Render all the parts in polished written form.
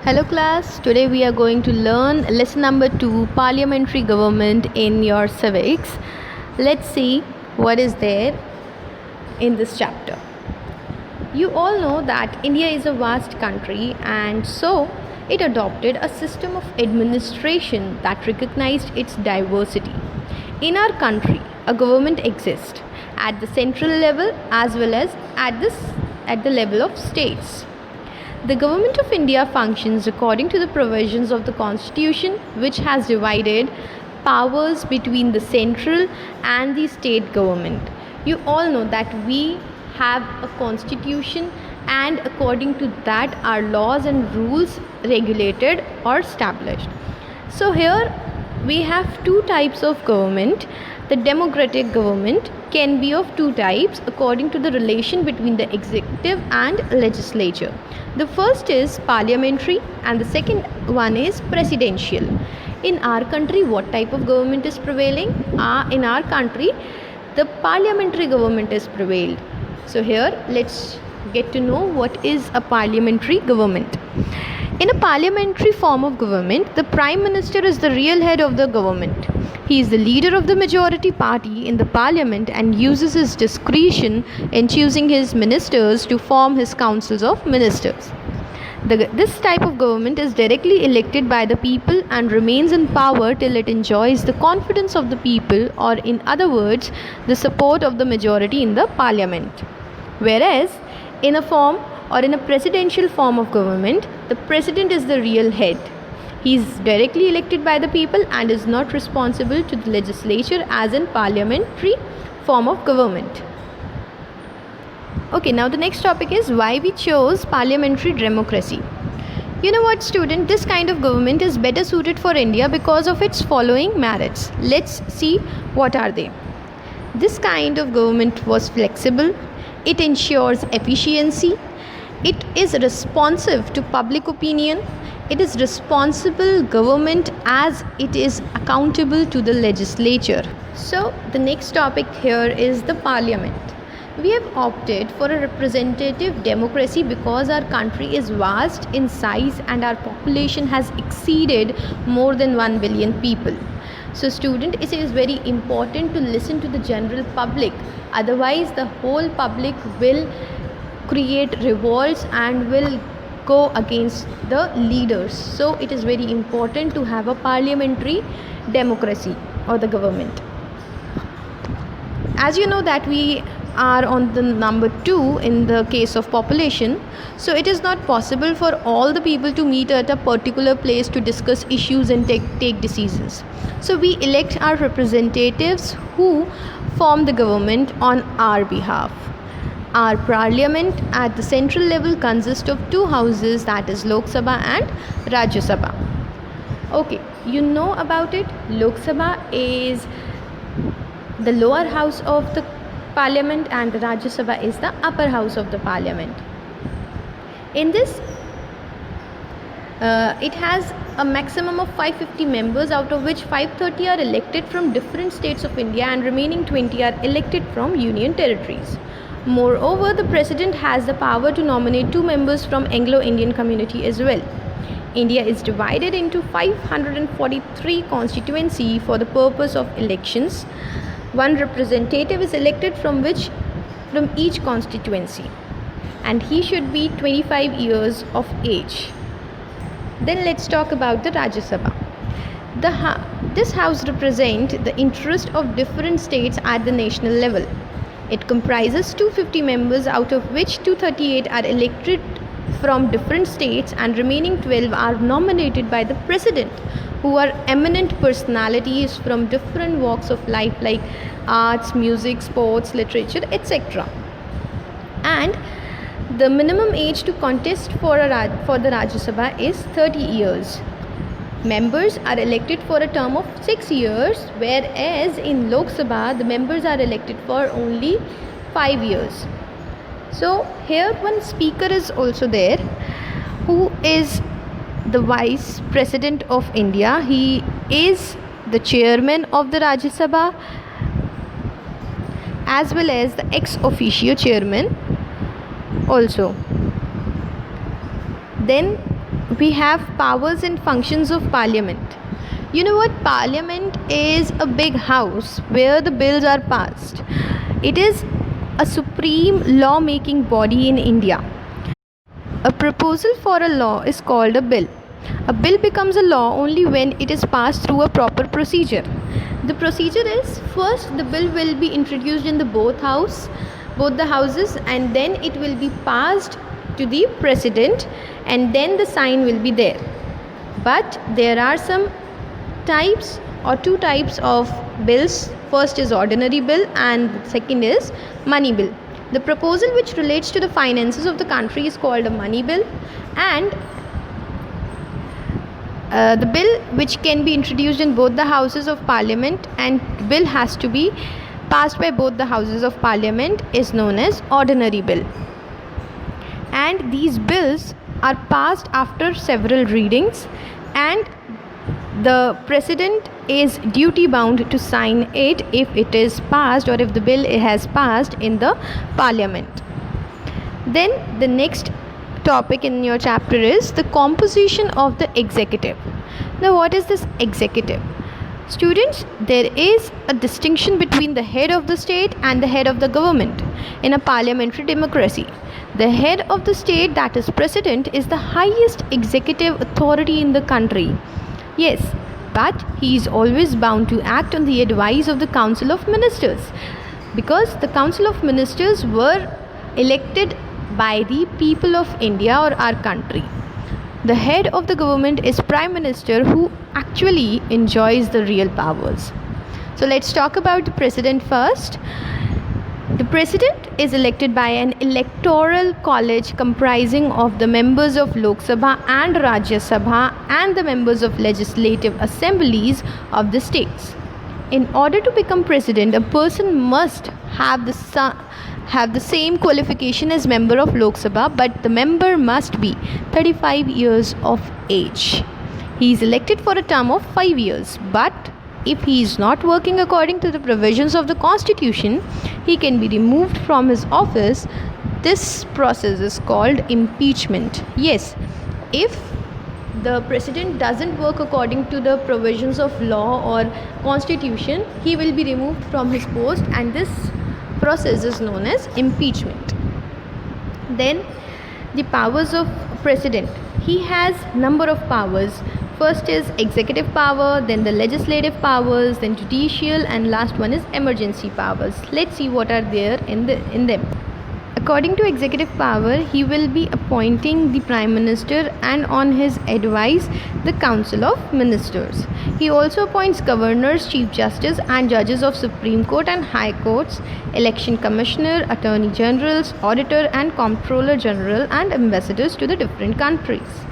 Hello class, today we are going to learn lesson number 2, parliamentary government in your civics. Let's see what is there in this chapter. You all know that India is a vast country, and so it adopted a system of administration that recognized its diversity. In our country, a government exists at the central level as well as at the level of states. The Government of India functions according to the provisions of the Constitution, which has divided powers between the central and the state government. You all know that we have a constitution, and according to that, our laws and rules regulated or established. So, here we have two types of government. The democratic government can be of two types according to the relation between the executive and legislature. The first is parliamentary and the second one is presidential. In our country, what type of government is prevailing? In our country, the parliamentary government is prevailed. So here let's get to know what is a parliamentary government. In a parliamentary form of government, the Prime Minister is the real head of the government. He is the leader of the majority party in the parliament and uses his discretion in choosing his ministers to form his councils of ministers. This type of government is directly elected by the people and remains in power till it enjoys the confidence of the people, or in other words, the support of the majority in the parliament. Whereas, in a presidential form of government, the president is the real head. He is directly elected by the people and is not responsible to the legislature as in parliamentary form of government. Okay, now the next topic is why we chose parliamentary democracy. You know what, student, this kind of government is better suited for India because of its following merits. Let's see what are they. This kind of government was flexible, it ensures efficiency, it is responsive to public opinion, it is responsible government as it is accountable to the legislature. So the next topic here is the parliament. We have opted for a representative democracy because our country is vast in size and our population has exceeded more than 1 billion people. So student, it is very important to listen to the general public, otherwise the whole public will create revolts and will go against the leaders. So it is very important to have a parliamentary democracy or the government. As you know that we are on the number 2 in the case of population, so it is not possible for all the people to meet at a particular place to discuss issues and take decisions. So we elect our representatives who form the government on our behalf. Our parliament at the central level consists of two houses, that is Lok Sabha and Rajya Sabha. Okay, you know about it. Lok Sabha is the lower house of the parliament and the Rajya Sabha is the upper house of the parliament. In this, it has a maximum of 550 members, out of which 530 are elected from different states of India and remaining 20 are elected from union territories. Moreover, the president has the power to nominate 2 members from Anglo-Indian community as well. India is divided into 543 constituency for the purpose of elections. One representative is elected from each constituency, and he should be 25 years of age. Then let's talk about the Rajya Sabha. This house represents the interest of different states at the national level. It comprises 250 members, out of which 238 are elected from different states and remaining 12 are nominated by the president, who are eminent personalities from different walks of life like arts, music, sports, literature, etc. And the minimum age to contest for the Rajya Sabha is 30 years. Members are elected for a term of 6 years, whereas in Lok Sabha the members are elected for only 5 years. So here one speaker is also there, who is the Vice President of India. He is the chairman of the Rajya Sabha as well as the ex officio chairman also. Then we have powers and functions of parliament. You know what? Parliament is a big house where the bills are passed. It is a supreme law-making body in India. A proposal for a law is called a bill. A bill becomes a law only when it is passed through a proper procedure. The procedure is, first the bill will be introduced in both the houses, and then it will be passed to the president, and then the sign will be there. But there are some types or two types of bills. First is ordinary bill and second is money bill. The proposal which relates to the finances of the country is called a money bill, and the bill which can be introduced in both the houses of parliament and bill has to be passed by both the houses of parliament is known as ordinary bill. And these bills are passed after several readings, and the president is duty bound to sign it if it is passed or if the bill has passed in the parliament. Then the next topic in your chapter is the composition of the executive. Now, what is this executive? Students, there is a distinction between the head of the state and the head of the government in a parliamentary democracy. The head of the state, that is president, is the highest executive authority in the country. Yes, but he is always bound to act on the advice of the Council of Ministers, because the Council of Ministers were elected by the people of India or our country. The head of the government is Prime Minister, who actually enjoys the real powers. So let's talk about the president first. The president is elected by an electoral college comprising of the members of Lok Sabha and Rajya Sabha and the members of legislative assemblies of the states. In order to become president, a person must have the same qualification as member of Lok Sabha, but the member must be 35 years of age. He is elected for a term of 5 years, but if he is not working according to the provisions of the constitution, he can be removed from his office. This process is called impeachment. Yes, if the president doesn't work according to the provisions of law or constitution, he will be removed from his post, and this process is known as impeachment. Then the powers of president. He has number of powers. First is executive power, then the legislative powers, then judicial, and last one is emergency powers. Let's see what are there in them. According to executive power, he will be appointing the Prime Minister and on his advice the Council of Ministers. He also appoints governors, Chief Justice and judges of Supreme Court and High Courts, Election Commissioner, Attorney Generals, Auditor and Comptroller General and ambassadors to the different countries.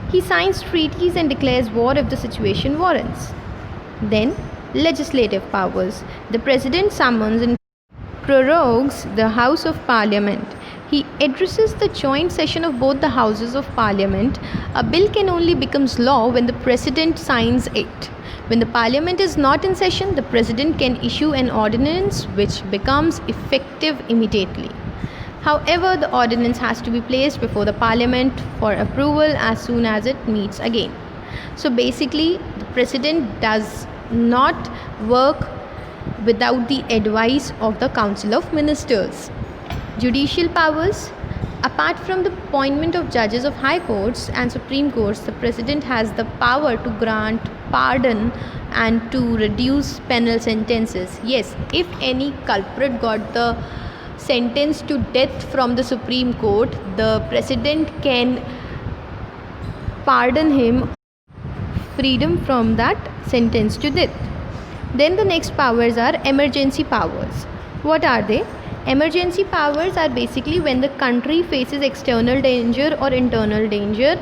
He signs treaties and declares war if the situation warrants. Then, legislative powers. The President summons and prorogues the House of Parliament. He addresses the joint session of both the Houses of Parliament. A bill can only become law when the President signs it. When the Parliament is not in session, the President can issue an ordinance which becomes effective immediately. However, the ordinance has to be placed before the Parliament for approval as soon as it meets again. So basically, the President does not work without the advice of the Council of Ministers. Judicial powers. Apart from the appointment of judges of high courts and supreme courts, the president has the power to grant pardon and to reduce penal sentences. Yes, if any culprit got the sentence to death from the Supreme Court, the president can pardon him freedom from that sentence to death. Then the next powers are emergency powers. What are they? Emergency powers are basically when the country faces external danger or internal danger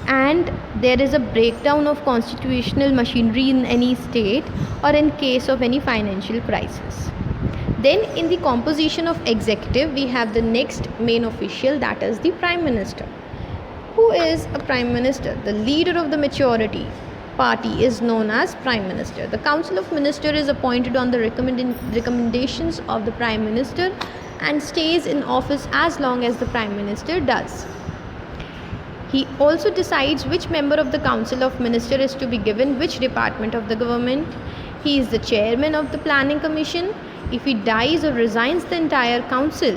and there is a breakdown of constitutional machinery in any state or in case of any financial crisis. Then in the composition of executive, we have the next main official, that is the Prime Minister. Who is a Prime Minister? The leader of the majority party is known as Prime Minister. The Council of Ministers is appointed on the recommendations of the Prime Minister and stays in office as long as the Prime Minister does. He also decides which member of the Council of Ministers is to be given which department of the government. He is the chairman of the Planning Commission. If he dies or resigns, the entire Council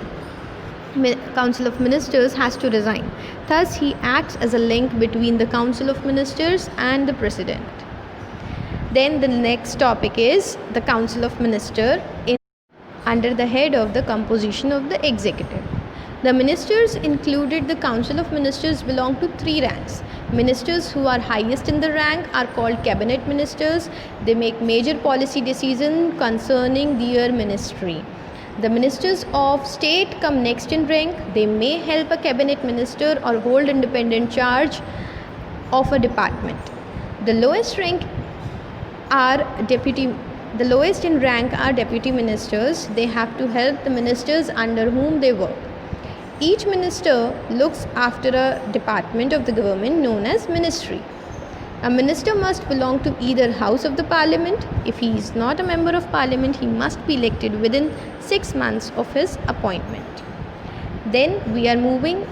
of Ministers has to resign. Thus, he acts as a link between the Council of Ministers and the President. Then the next topic is the Council of Ministers under the head of the composition of the executive. The ministers included the Council of Ministers belong to three ranks. Ministers who are highest in the rank are called cabinet ministers. They make major policy decisions concerning their ministry. The ministers of state come next in rank. They may help a cabinet minister or hold independent charge of a department. The lowest in rank are deputy ministers. They have to help the ministers under whom they work. Each minister looks after a department of the government known as ministry. A minister must belong to either house of the parliament. If he is not a member of parliament, he must be elected within 6 months of his appointment. Then we are moving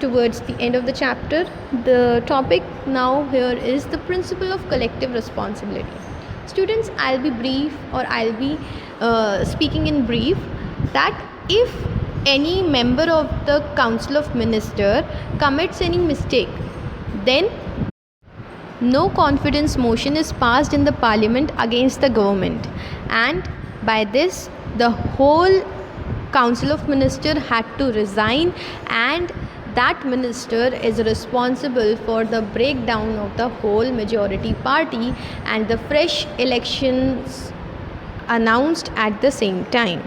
towards the end of the chapter. The topic now here is the principle of collective responsibility. Students, I'll be speaking in brief that if any member of the Council of Ministers commits any mistake, then no confidence motion is passed in the parliament against the government, and by this the whole Council of Ministers had to resign, and that minister is responsible for the breakdown of the whole majority party and the fresh elections announced at the same time.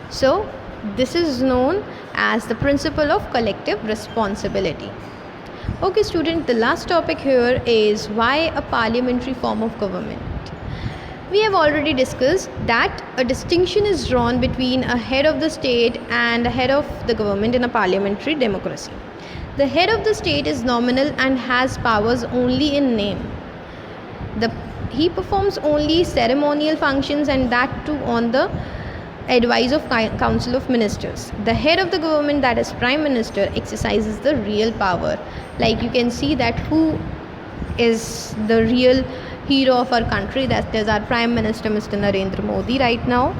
So this is known as the principle of collective responsibility. Okay student, the last topic here is why a parliamentary form of government. We have already discussed that a distinction is drawn between a head of the state and a head of the government in a parliamentary democracy. The head of the state is nominal and has powers only in name. He performs only ceremonial functions, and that too on the advice of Council of Ministers. The head of the government, that is Prime Minister, exercises the real power. Like you can see that who is the real hero of our country, that is our Prime Minister Mr. Narendra Modi right now.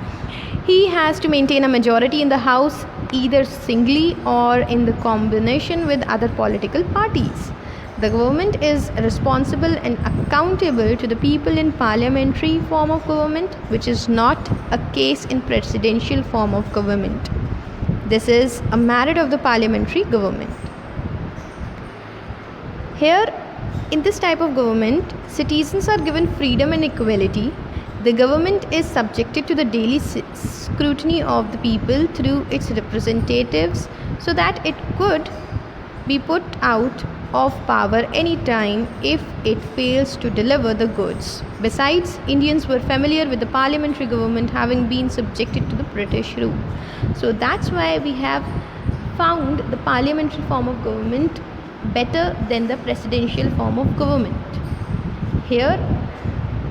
He has to maintain a majority in the House, either singly or in the combination with other political parties. The government is responsible and accountable to the people in parliamentary form of government, which is not a case in presidential form of government. This is a merit of the parliamentary government. Here, in this type of government, citizens are given freedom and equality. The government is subjected to the daily scrutiny of the people through its representatives, so that it could be put out of power anytime if it fails to deliver the goods. Besides, Indians were familiar with the parliamentary government, having been subjected to the British rule. So that's why we have found the parliamentary form of government better than the presidential form of government. Here,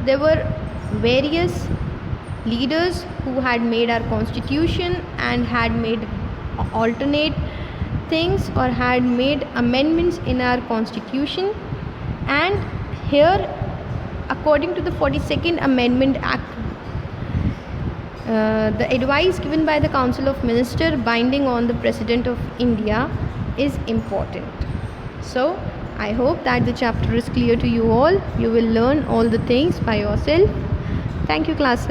there were various leaders who had made our constitution and had made alternate things or had made amendments in our constitution, and here according to the 42nd Amendment Act, the advice given by the Council of Ministers binding on the President of India is important. So I hope that the chapter is clear to you all. You will learn all the things by yourself. Thank you, class.